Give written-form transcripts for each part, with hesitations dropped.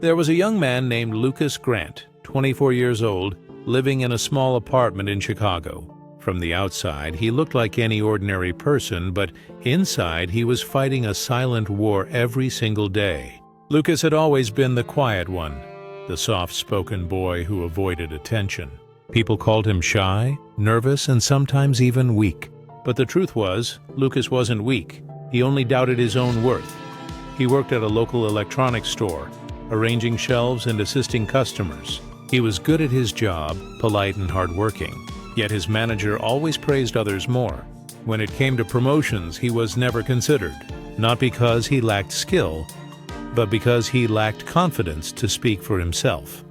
There was a young man named Lucas Grant, 24 years old, living in a small apartment in Chicago. From the outside, he looked like any ordinary person, but inside he was fighting a silent war every single day. Lucas had always been the quiet one, the soft-spoken boy who avoided attention. People called him shy, nervous, and sometimes even weak. But the truth was, Lucas wasn't weak. He only doubted his own worth. He worked at a local electronics store, arranging shelves and assisting customers. He was good at his job, polite and hardworking. Yet his manager always praised others more. When it came to promotions, he was never considered, not because he lacked skill, but because he lacked confidence to speak for himself.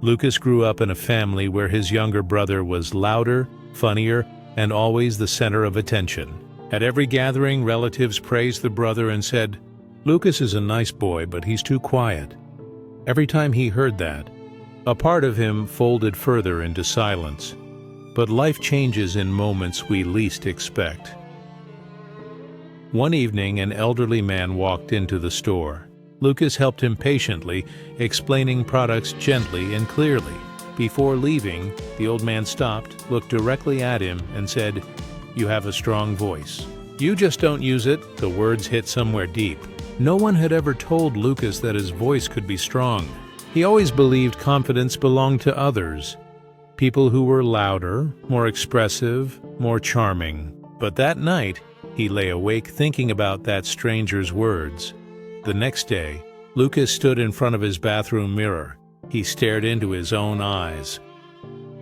Lucas grew up in a family where his younger brother was louder, funnier, and always the center of attention. At every gathering, relatives praised the brother and said, "Lucas is a nice boy, but he's too quiet." Every time he heard that, a part of him folded further into silence. But life changes in moments we least expect. One evening, an elderly man walked into the store. Lucas helped him patiently, explaining products gently and clearly. Before leaving, the old man stopped, looked directly at him, and said, "You have a strong voice. You just don't use it." The words hit somewhere deep. No one had ever told Lucas that his voice could be strong. He always believed confidence belonged to others, people who were louder, more expressive, more charming. But that night, he lay awake thinking about that stranger's words. The next day, Lucas stood in front of his bathroom mirror. He stared into his own eyes.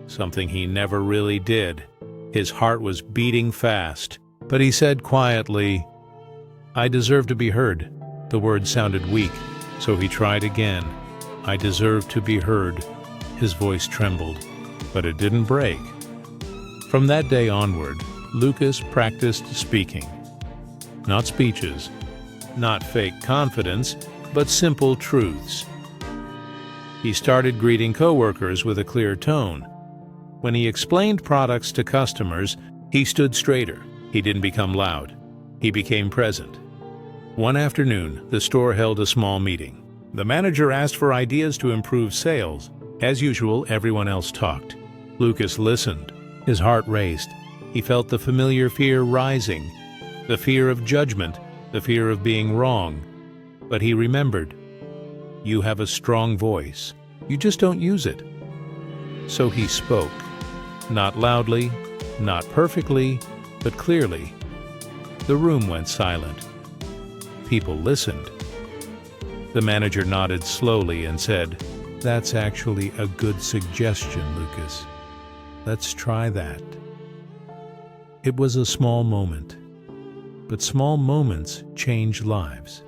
Something he never really did. His heart was beating fast, but he said quietly, "I deserve to be heard." The words sounded weak, so he tried again. "I deserve to be heard." His voice trembled, but it didn't break. From that day onward, Lucas practiced speaking. Not speeches, not fake confidence, but simple truths. He started greeting coworkers with a clear tone. When he explained products to customers, he stood straighter. He didn't become loud. He became present. One afternoon, the store held a small meeting. The manager asked for ideas to improve sales. As usual, everyone else talked. Lucas listened. His heart raced. He felt the familiar fear rising, the fear of judgment, the fear of being wrong. But he remembered, "You have a strong voice. You just don't use it." So he spoke. Not loudly, not perfectly, but clearly. The room went silent. People listened. The manager nodded slowly and said, "That's actually a good suggestion, Lucas. Let's try that." It was a small moment, but small moments change lives.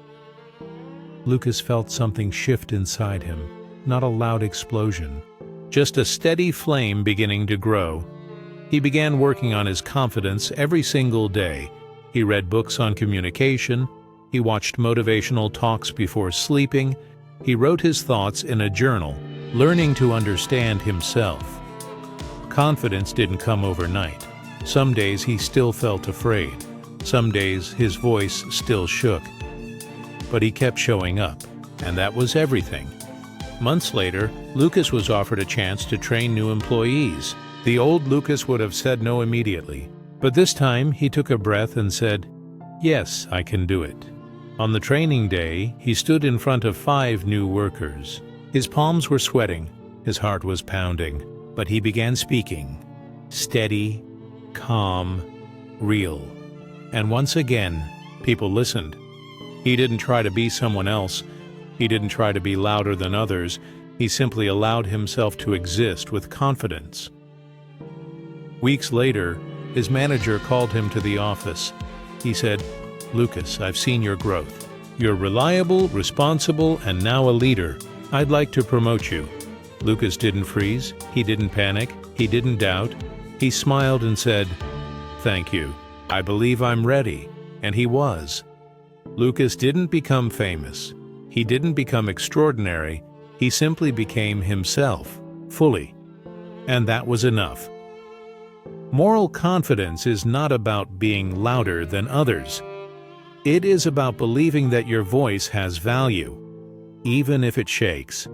Lucas felt something shift inside him, not a loud explosion, just a steady flame beginning to grow. He began working on his confidence every single day. He read books on communication. He watched motivational talks before sleeping. He wrote his thoughts in a journal, learning to understand himself. Confidence didn't come overnight. Some days he still felt afraid. Some days his voice still shook. But he kept showing up, and that was everything. Months later, Lucas was offered a chance to train new employees. The old Lucas would have said no immediately, but this time he took a breath and said, "Yes, I can do it." On the training day, he stood in front of 5 new workers. His palms were sweating, his heart was pounding, but he began speaking. Steady, calm, real. And once again, people listened. He didn't try to be someone else. He didn't try to be louder than others. He simply allowed himself to exist with confidence. Weeks later, his manager called him to the office. He said, "Lucas, I've seen your growth. You're reliable, responsible, and now a leader. I'd like to promote you." Lucas didn't freeze. He didn't panic. He didn't doubt. He smiled and said, "Thank you. I believe I'm ready." And he was. Lucas didn't become famous. He didn't become extraordinary. He simply became himself, fully. And that was enough. Moral confidence is not about being louder than others. It is about believing that your voice has value. even if it shakes.